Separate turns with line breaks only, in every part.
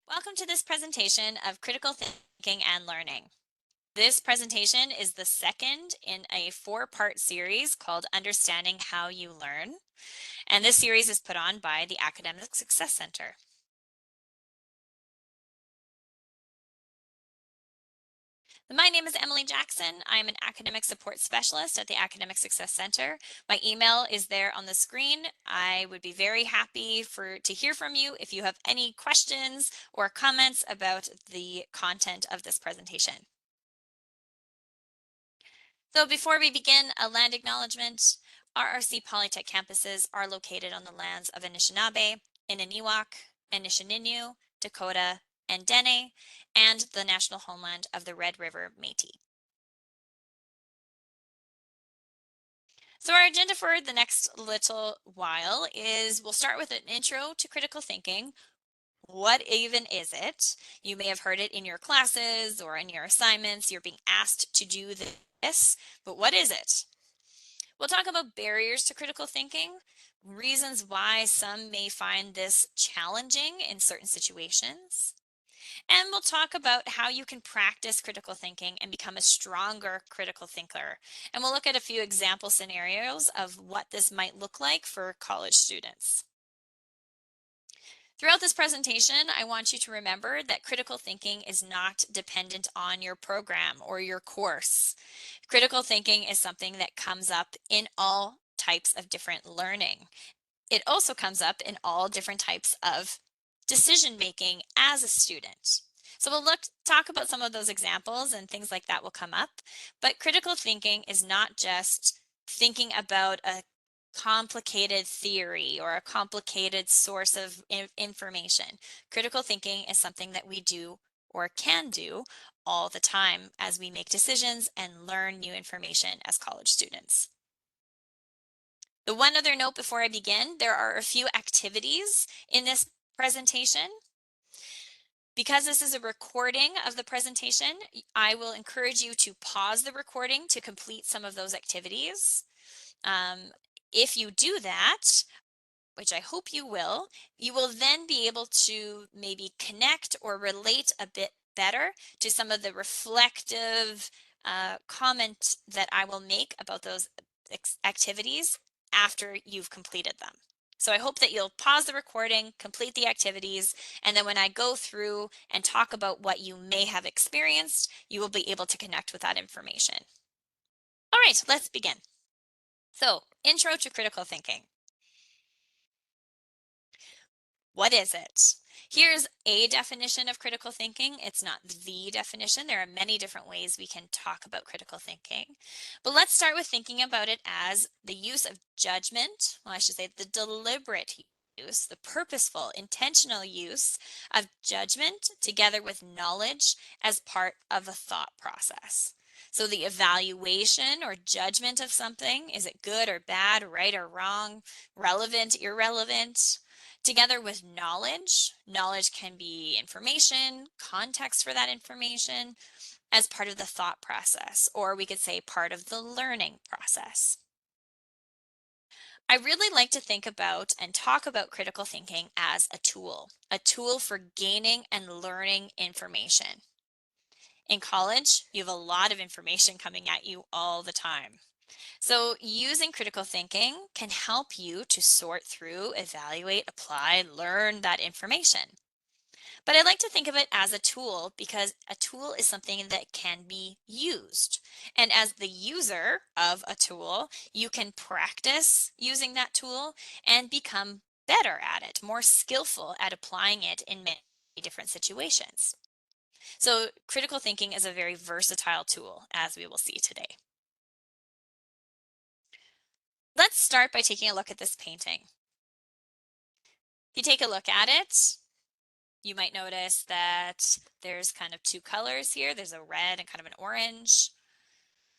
Welcome to this presentation of critical thinking and learning. This presentation is the second in a four-part series called Understanding How You Learn, and this series is put on by the Academic Success Center. My name is Emily Jackson. I'm an academic support specialist at the Academic Success Center. My email is there on the screen. I would be very happy to hear from you if you have any questions or comments about the content of this presentation. So before we begin, a land acknowledgement. RRC Polytech campuses are located on the lands of Anishinaabe, Inaniwak, Anishinaabe, Dakota, and Dene, and the national homeland of the Red River Métis. So our agenda for the next little while is we'll start with an intro to critical thinking. What even is it? You may have heard it in your classes or in your assignments. You're being asked to do this, but what is it? We'll talk about barriers to critical thinking, reasons why some may find this challenging in certain situations, and we'll talk about how you can practice critical thinking and become a stronger critical thinker. And we'll look at a few example scenarios of what this might look like for college students. Throughout this presentation, I want you to remember that critical thinking is not dependent on your program or your course. Critical thinking is something that comes up in all types of different learning. It also comes up in all different types of decision making as a student. So we'll talk about some of those examples and things like that will come up. But critical thinking is not just thinking about a complicated theory or a complicated source of information. Critical thinking is something that we do or can do all the time as we make decisions and learn new information as college students. The one other note before I begin, there are a few activities in this presentation. Because this is a recording of the presentation, I will encourage you to pause the recording to complete some of those activities. If you do that, which I hope you will then be able to maybe connect or relate a bit better to some of the reflective comment that I will make about those activities after you've completed them. So I hope that you'll pause the recording, complete the activities, and then when I go through and talk about what you may have experienced, you will be able to connect with that information. All right, let's begin. So, intro to critical thinking. What is it? Here's a definition of critical thinking. It's not the definition. There are many different ways we can talk about critical thinking. But let's start with thinking about it as the use of judgment. Well, I should say the deliberate use, the purposeful, intentional use of judgment together with knowledge as part of a thought process. So the evaluation or judgment of something, is it good or bad, right or wrong, relevant, irrelevant? Together with knowledge. Knowledge can be information, context for that information as part of the thought process, or we could say part of the learning process. I really like to think about and talk about critical thinking as a tool for gaining and learning information. In college, you have a lot of information coming at you all the time. So using critical thinking can help you to sort through, evaluate, apply, learn that information. But I like to think of it as a tool because a tool is something that can be used. And as the user of a tool, you can practice using that tool and become better at it, more skillful at applying it in many different situations. So critical thinking is a very versatile tool, as we will see today. Let's start by taking a look at this painting. If you take a look at it, you might notice that there's kind of two colors here. There's a red and kind of an orange.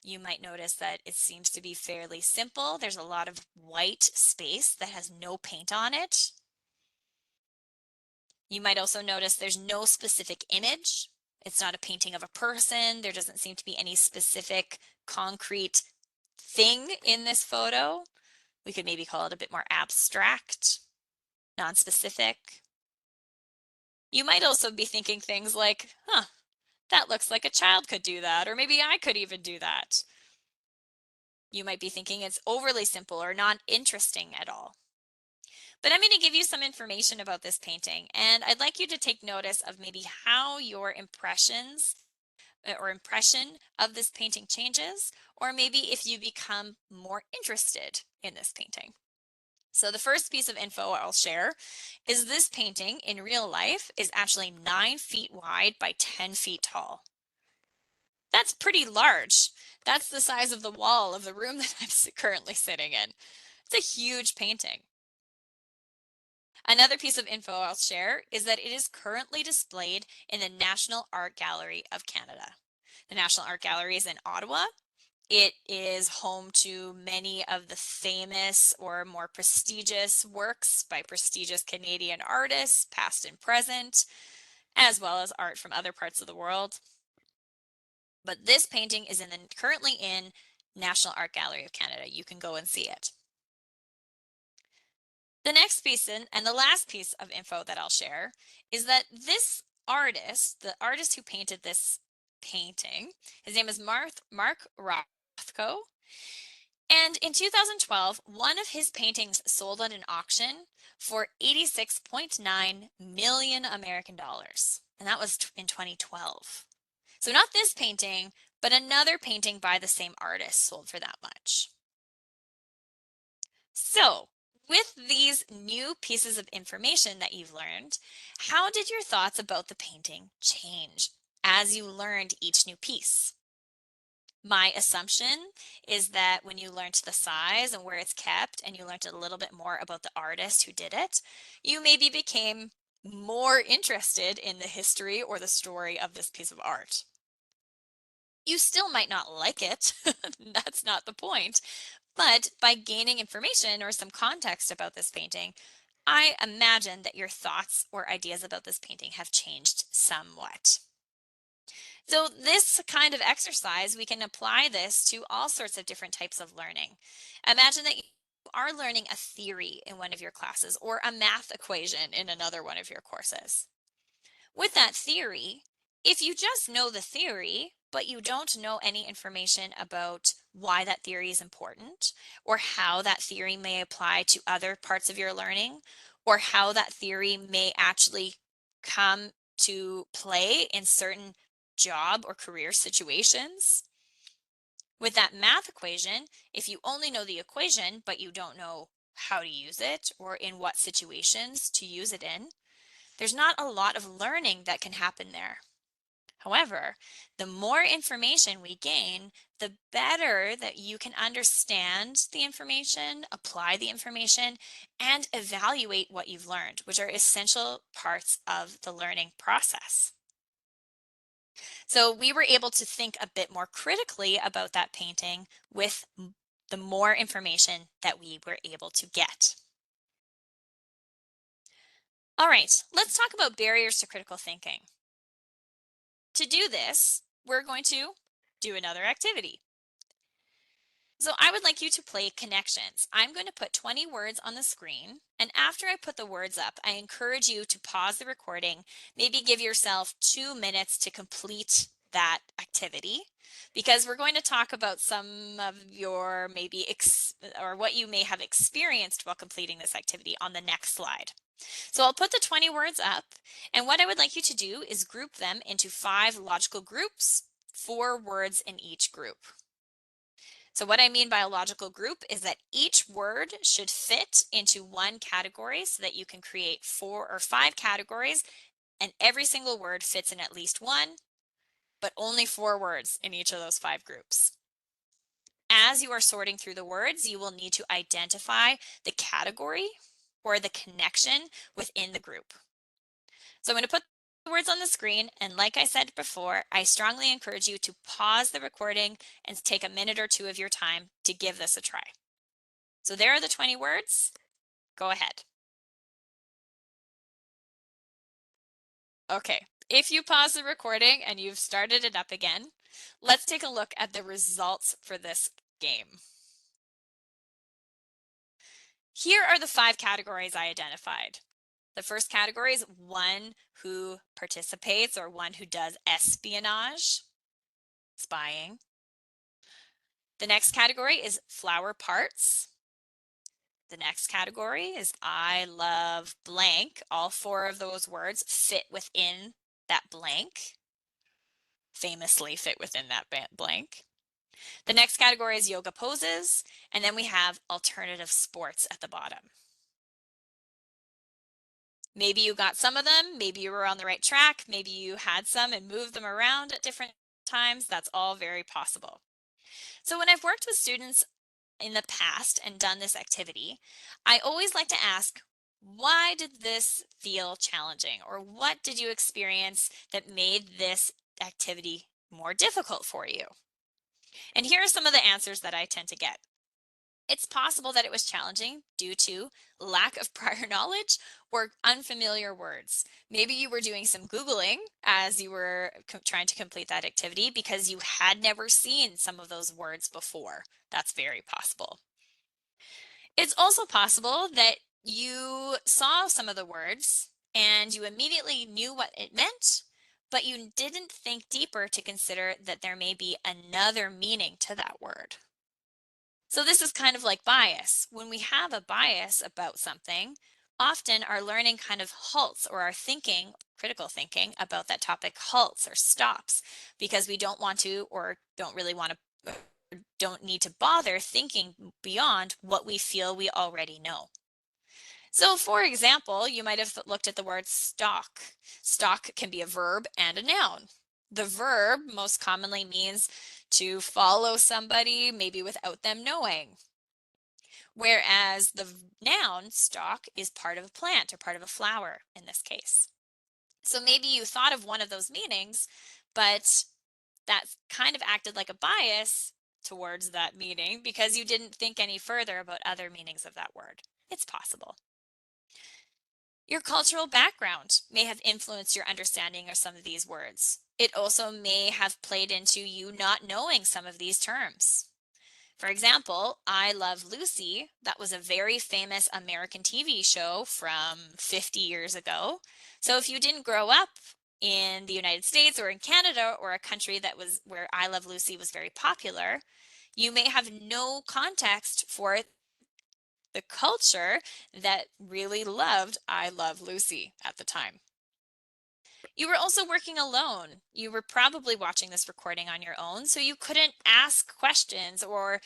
You might notice that it seems to be fairly simple. There's a lot of white space that has no paint on it. You might also notice there's no specific image. It's not a painting of a person. There doesn't seem to be any specific concrete thing in this photo. We could maybe call it a bit more abstract, non-specific. You might also be thinking things like, huh, that looks like a child could do that, or maybe I could even do that. You might be thinking it's overly simple or not interesting at all. But I'm going to give you some information about this painting, and I'd like you to take notice of maybe how your impressions or impression of this painting changes, or maybe if you become more interested in this painting. So the first piece of info I'll share is this painting in real life is actually 9 feet wide by 10 feet tall. That's pretty large. That's the size of the wall of the room that I'm currently sitting in. It's a huge painting. Another piece of info I'll share is that it is currently displayed in the National Art Gallery of Canada. The National Art Gallery is in Ottawa. It is home to many of the famous or more prestigious works by prestigious Canadian artists, past and present, as well as art from other parts of the world. But this painting is currently in National Art Gallery of Canada. You can go and see it. The next piece and the last piece of info that I'll share is that this artist, the artist who painted this painting, his name is Mark Rothko. And in 2012, one of his paintings sold at an auction for 86.9 million American dollars. And that was in 2012. So not this painting, but another painting by the same artist sold for that much. So with these new pieces of information that you've learned, how did your thoughts about the painting change as you learned each new piece? My assumption is that when you learned the size and where it's kept and you learned a little bit more about the artist who did it, you maybe became more interested in the history or the story of this piece of art. You still might not like it. That's not the point. But by gaining information or some context about this painting, I imagine that your thoughts or ideas about this painting have changed somewhat. So this kind of exercise, we can apply this to all sorts of different types of learning. Imagine that you are learning a theory in one of your classes or a math equation in another one of your courses. With that theory, if you just know the theory, but you don't know any information about why that theory is important, or how that theory may apply to other parts of your learning, or how that theory may actually come to play in certain job or career situations. With that math equation, if you only know the equation, but you don't know how to use it or in what situations to use it in, there's not a lot of learning that can happen there. However, the more information we gain, the better that you can understand the information, apply the information, and evaluate what you've learned, which are essential parts of the learning process. So we were able to think a bit more critically about that painting with the more information that we were able to get. All right, let's talk about barriers to critical thinking. To do this, we're going to do another activity. So I would like you to play connections. I'm going to put 20 words on the screen, and after I put the words up, I encourage you to pause the recording, maybe give yourself 2 minutes to complete that activity, because we're going to talk about some of your maybe or what you may have experienced while completing this activity on the next slide. So I'll put the 20 words up, and what I would like you to do is group them into 5 logical groups, 4 words in each group. So what I mean by a logical group is that each word should fit into one category so that you can create 4 or 5 categories, and every single word fits in at least one, but only 4 words in each of those 5 groups. As you are sorting through the words, you will need to identify the category or the connection within the group. So I'm going to put the words on the screen, and like I said before, I strongly encourage you to pause the recording and take a minute or 2 of your time to give this a try. So there are the 20 words. Go ahead. Okay, if you pause the recording and you've started it up again, let's take a look at the results for this game. Here are the 5 categories I identified. The first category is one who participates or one who does espionage, spying. The next category is flower parts. The next category is I love blank. All four of those words fit within that blank, famously fit within that blank. The next category is yoga poses, and then we have alternative sports at the bottom. Maybe you got some of them, maybe you were on the right track, maybe you had some and moved them around at different times. That's all very possible. So when I've worked with students in the past and done this activity, I always like to ask, why did this feel challenging? Or what did you experience that made this activity more difficult for you? And here are some of the answers that I tend to get. It's possible that it was challenging due to lack of prior knowledge or unfamiliar words. Maybe you were doing some Googling as you were trying to complete that activity because you had never seen some of those words before. That's very possible. It's also possible that you saw some of the words and you immediately knew what it meant, but you didn't think deeper to consider that there may be another meaning to that word. So this is kind of like bias. When we have a bias about something, often our learning kind of halts, or our thinking, critical thinking about that topic halts or stops because we don't want to or don't really want to, don't need to bother thinking beyond what we feel we already know. So for example, you might have looked at the word stalk. Stalk can be a verb and a noun. The verb most commonly means to follow somebody, maybe without them knowing. Whereas the noun stalk is part of a plant or part of a flower in this case. So maybe you thought of one of those meanings, but that kind of acted like a bias towards that meaning because you didn't think any further about other meanings of that word. It's possible. Your cultural background may have influenced your understanding of some of these words. It also may have played into you not knowing some of these terms. For example, I Love Lucy, that was a very famous American TV show from 50 years ago. So if you didn't grow up in the United States or in Canada or a country that was where I Love Lucy was very popular, you may have no context for the culture that really loved I Love Lucy at the time. You were also working alone. You were probably watching this recording on your own, so you couldn't ask questions or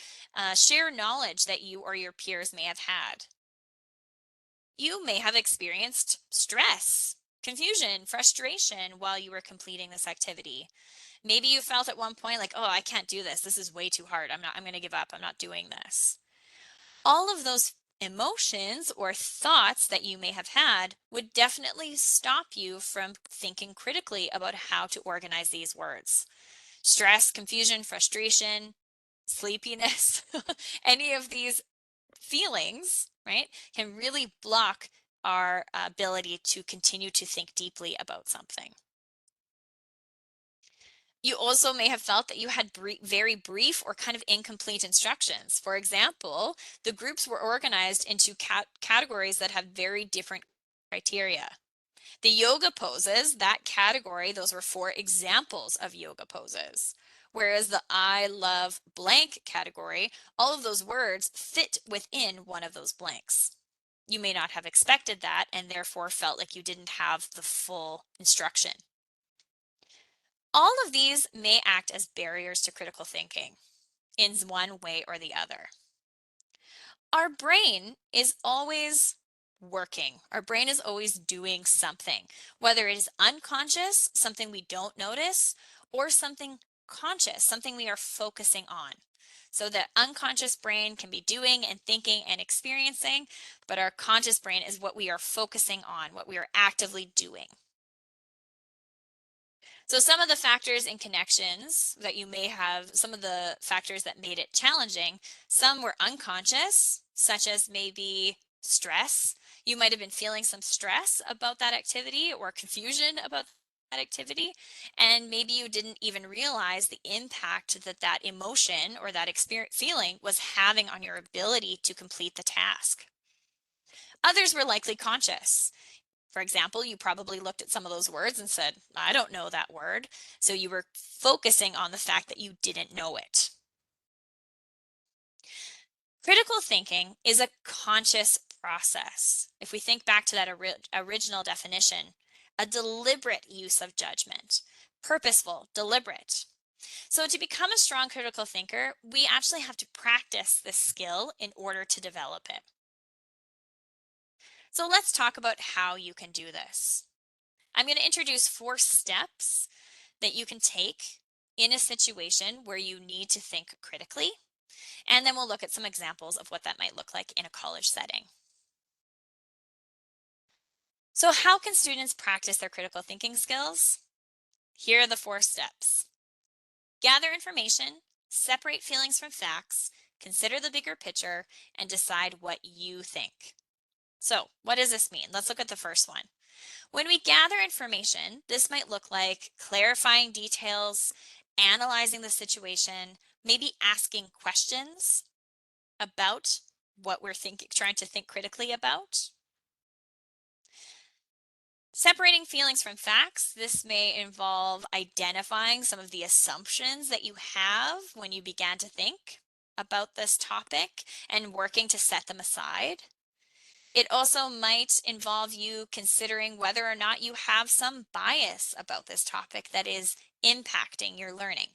share knowledge that you or your peers may have had. You may have experienced stress, confusion, frustration while you were completing this activity. Maybe you felt at one point like, oh, I can't do this. This is way too hard. I'm going to give up. I'm not doing this. All of those emotions or thoughts that you may have had would definitely stop you from thinking critically about how to organize these words. Stress, confusion, frustration, sleepiness, any of these feelings, right, can really block our ability to continue to think deeply about something. You also may have felt that you had very brief or kind of incomplete instructions. For example, the groups were organized into categories that have very different criteria. The yoga poses, that category, those were 4 examples of yoga poses. Whereas the I love blank category, all of those words fit within one of those blanks. You may not have expected that and therefore felt like you didn't have the full instruction. All of these may act as barriers to critical thinking in one way or the other. Our brain is always working. Our brain is always doing something, whether it is unconscious, something we don't notice, or something conscious, something we are focusing on. So the unconscious brain can be doing and thinking and experiencing, but our conscious brain is what we are focusing on, what we are actively doing. So some of the factors and connections that you may have, some of the factors that made it challenging, some were unconscious, such as maybe stress. You might have been feeling some stress about that activity or confusion about that activity, and maybe you didn't even realize the impact that that emotion or that experience feeling was having on your ability to complete the task. Others were likely conscious. For example, you probably looked at some of those words and said, I don't know that word. So you were focusing on the fact that you didn't know it. Critical thinking is a conscious process. If we think back to that original definition, a deliberate use of judgment, purposeful, deliberate. So to become a strong critical thinker, we actually have to practice this skill in order to develop it. So let's talk about how you can do this. I'm going to introduce 4 steps that you can take in a situation where you need to think critically. And then we'll look at some examples of what that might look like in a college setting. So how can students practice their critical thinking skills? Here are the 4 steps. Gather information, separate feelings from facts, consider the bigger picture, and decide what you think. So what does this mean? Let's look at the first one. When we gather information, this might look like clarifying details, analyzing the situation, maybe asking questions about what we're trying to think critically about. Separating feelings from facts, this may involve identifying some of the assumptions that you have when you began to think about this topic and working to set them aside. It also might involve you considering whether or not you have some bias about this topic that is impacting your learning.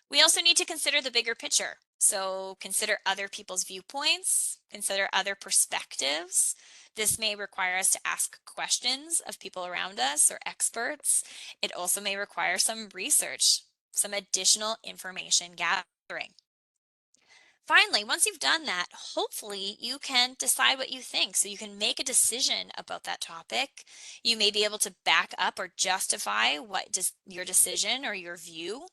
We also need to consider the bigger picture. So consider other people's viewpoints, consider other perspectives. This may require us to ask questions of people around us or experts. It also may require some research, some additional information gathering. Finally, once you've done that, hopefully you can decide what you think. So you can make a decision about that topic. You may be able to back up or justify your decision or your view.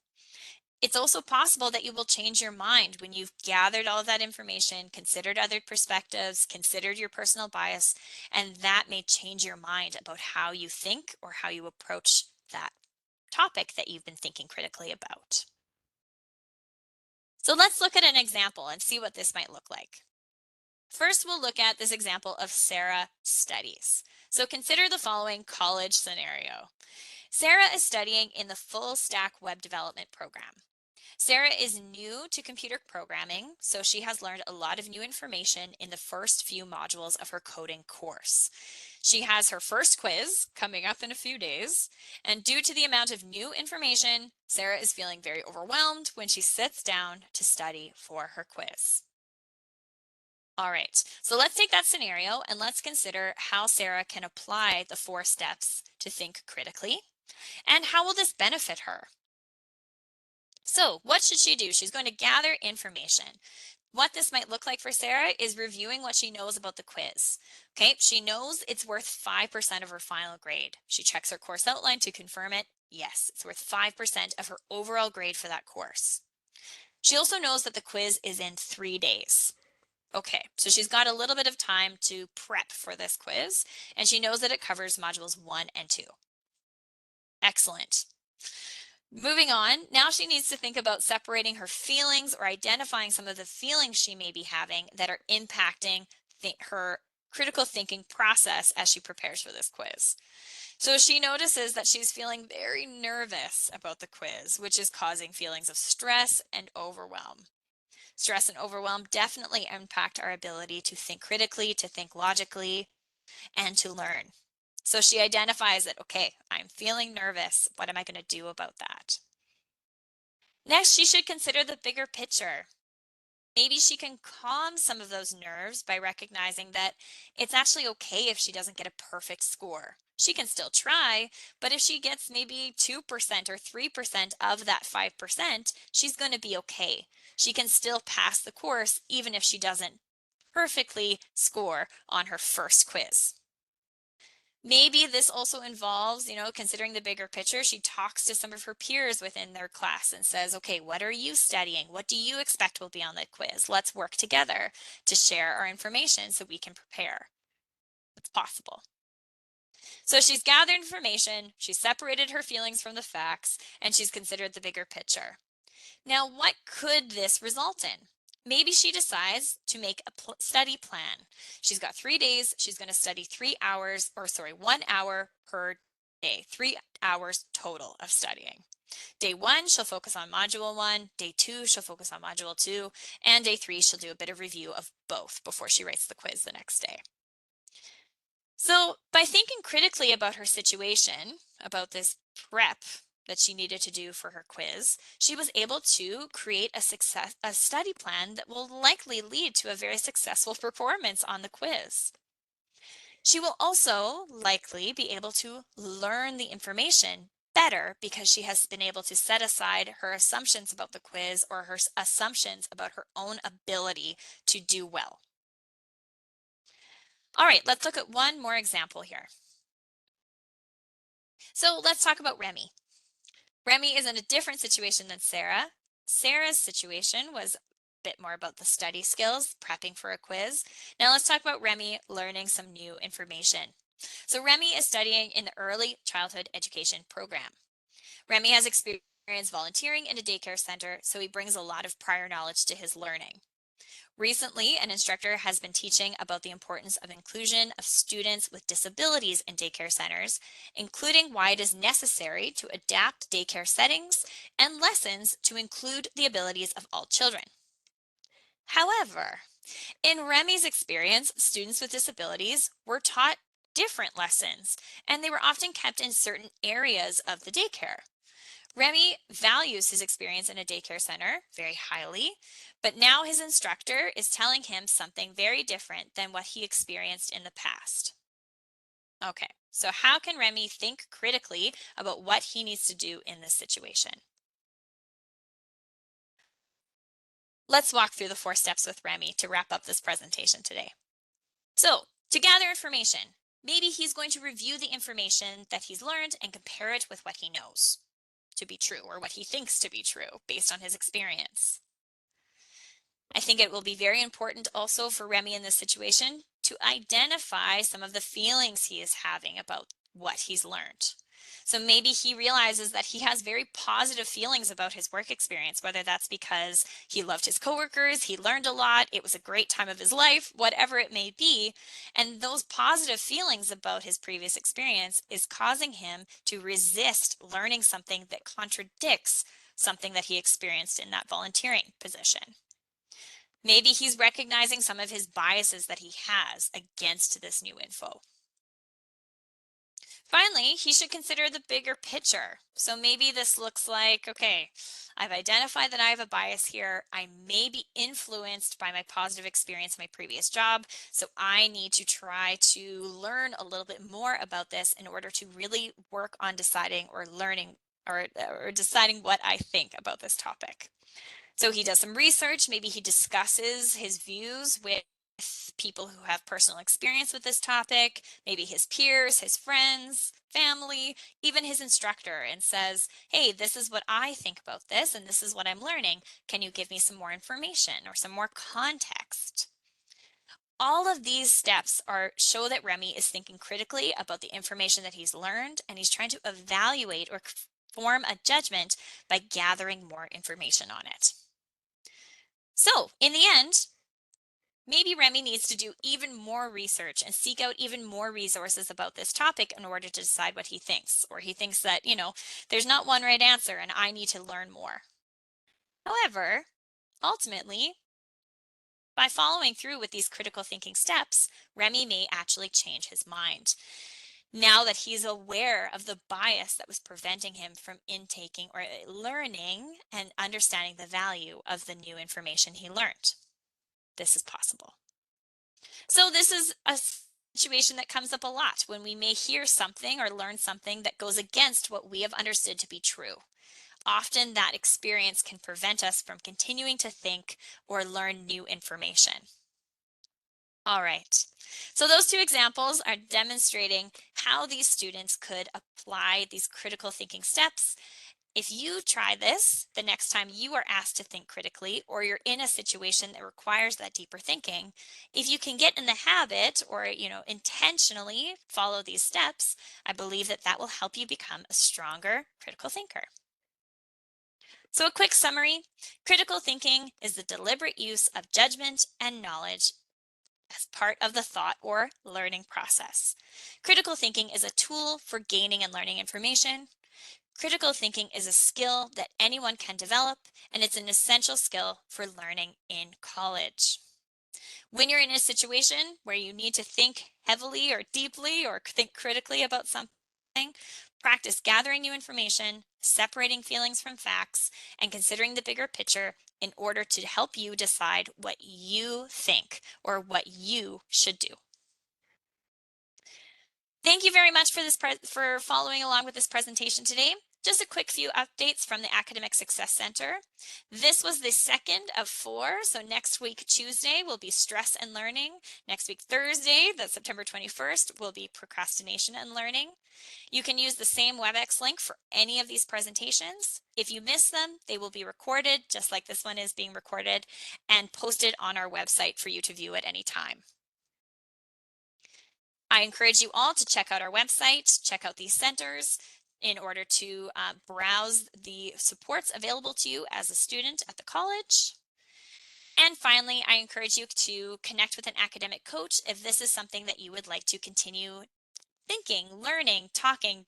It's also possible that you will change your mind when you've gathered all of that information, considered other perspectives, considered your personal bias, and that may change your mind about how you think or how you approach that topic that you've been thinking critically about. So let's look at an example and see what this might look like. First, we'll look at this example of Sarah studies. So consider the following college scenario. Sarah is studying in the full stack web development program. Sarah is new to computer programming, so she has learned a lot of new information in the first few modules of her coding course. She has her first quiz coming up in a few days, and due to the amount of new information, Sarah is feeling very overwhelmed when she sits down to study for her quiz. All right, so let's take that scenario and let's consider how Sarah can apply the 4 steps to think critically, and how will this benefit her? So what should she do? She's going to gather information. What this might look like for Sarah is reviewing what she knows about the quiz. Okay, she knows it's worth 5% of her final grade. She checks her course outline to confirm it. Yes, it's worth 5% of her overall grade for that course. She also knows that the quiz is in 3 days. Okay, so she's got a little bit of time to prep for this quiz, and she knows that it covers modules 1 and 2. Excellent. Moving on, now she needs to think about separating her feelings or identifying some of the feelings she may be having that are impacting her critical thinking process as she prepares for this quiz. So she notices that she's feeling very nervous about the quiz, which is causing feelings of stress and overwhelm. Stress and overwhelm definitely impact our ability to think critically, to think logically, and to learn. So she identifies that, okay, I'm feeling nervous. What am I going to do about that? Next, she should consider the bigger picture. Maybe she can calm some of those nerves by recognizing that it's actually okay if she doesn't get a perfect score. She can still try, but if she gets maybe 2% or 3% of that 5%, she's going to be okay. She can still pass the course even if she doesn't perfectly score on her first quiz. Maybe this also involves, considering the bigger picture, she talks to some of her peers within their class and says, okay, what are you studying? What do you expect will be on the quiz? Let's work together to share our information so we can prepare. It's possible. So she's gathered information, she's separated her feelings from the facts, and she's considered the bigger picture. Now, what could this result in? Maybe she decides to make a study plan. She's got 3 days. She's going to study 3 hours, or sorry, 1 hour per day, 3 hours total of studying. Day one, she'll focus on module one. Day two, she'll focus on module two. And day three, she'll do a bit of review of both before she writes the quiz the next day. So by thinking critically about her situation, about this prep that she needed to do for her quiz, she was able to create a study plan that will likely lead to a very successful performance on the quiz. She will also likely be able to learn the information better because she has been able to set aside her assumptions about the quiz or her assumptions about her own ability to do well. All right, let's look at one more example here. So let's talk about Remy. Remy is in a different situation than Sarah. Sarah's situation was a bit more about the study skills, prepping for a quiz. Now let's talk about Remy learning some new information. So Remy is studying in the early childhood education program. Remy has experience volunteering in a daycare center, so he brings a lot of prior knowledge to his learning. Recently, an instructor has been teaching about the importance of inclusion of students with disabilities in daycare centers, including why it is necessary to adapt daycare settings and lessons to include the abilities of all children. However, in Remy's experience, students with disabilities were taught different lessons, and they were often kept in certain areas of the daycare. Remy values his experience in a daycare center very highly, but now his instructor is telling him something very different than what he experienced in the past. Okay, so how can Remy think critically about what he needs to do in this situation? Let's walk through the 4 steps with Remy to wrap up this presentation today. So, to gather information, maybe he's going to review the information that he's learned and compare it with what he knows to be true or what he thinks to be true based on his experience. I think it will be very important also for Remy in this situation to identify some of the feelings he is having about what he's learned. So maybe he realizes that he has very positive feelings about his work experience, whether that's because he loved his coworkers, he learned a lot, it was a great time of his life, whatever it may be. And those positive feelings about his previous experience is causing him to resist learning something that contradicts something that he experienced in that volunteering position. Maybe he's recognizing some of his biases that he has against this new info. Finally, he should consider the bigger picture. So maybe this looks like, okay, I've identified that I have a bias here. I may be influenced by my positive experience in my previous job. So I need to try to learn a little bit more about this in order to really work on deciding or learning or deciding what I think about this topic. So he does some research, maybe he discusses his views with people who have personal experience with this topic, maybe his peers, his friends, family, even his instructor, and says, hey, this is what I think about this, and this is what I'm learning. Can you give me some more information or some more context? All of these steps show that Remy is thinking critically about the information that he's learned, and he's trying to evaluate or form a judgment by gathering more information on it. So in the end, maybe Remy needs to do even more research and seek out even more resources about this topic in order to decide what he thinks, or he thinks that, there's not one right answer and I need to learn more. However, ultimately, by following through with these critical thinking steps, Remy may actually change his mind. Now that he's aware of the bias that was preventing him from intaking or learning and understanding the value of the new information he learned. This is possible. So this is a situation that comes up a lot when we may hear something or learn something that goes against what we have understood to be true. Often that experience can prevent us from continuing to think or learn new information. All right, so those 2 examples are demonstrating how these students could apply these critical thinking steps. If you try this the next time you are asked to think critically, or you're in a situation that requires that deeper thinking, if you can get in the habit or, intentionally follow these steps, I believe that that will help you become a stronger critical thinker. So a quick summary, critical thinking is the deliberate use of judgment and knowledge as part of the thought or learning process. Critical thinking is a tool for gaining and learning information. Critical thinking is a skill that anyone can develop, and it's an essential skill for learning in college. When you're in a situation where you need to think heavily or deeply or think critically about something, practice gathering new information, separating feelings from facts, and considering the bigger picture in order to help you decide what you think or what you should do. Thank you very much for for following along with this presentation today. Just a quick few updates from the Academic Success Center. This was the second of 4. So next week, Tuesday, will be stress and learning. Next week, Thursday, that's September 21st, will be procrastination and learning. You can use the same WebEx link for any of these presentations. If you miss them, they will be recorded, just like this one is being recorded, and posted on our website for you to view at any time. I encourage you all to check out our website, check out these centers in order to browse the supports available to you as a student at the college. And finally, I encourage you to connect with an academic coach if this is something that you would like to continue thinking, learning, talking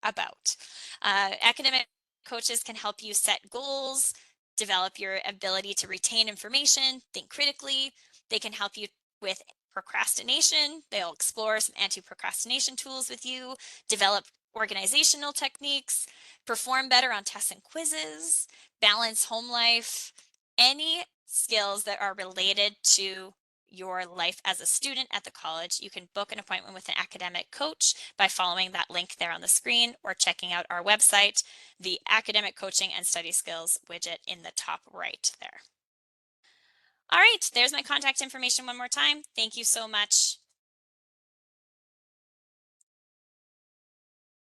about. Academic coaches can help you set goals, develop your ability to retain information, think critically. They can help you with procrastination. They'll explore some anti-procrastination tools with you, develop organizational techniques, perform better on tests and quizzes, balance home life, any skills that are related to your life as a student at the college. You can book an appointment with an academic coach by following that link there on the screen or checking out our website, the Academic Coaching and Study Skills widget in the top right there. All right, there's my contact information one more time. Thank you so much.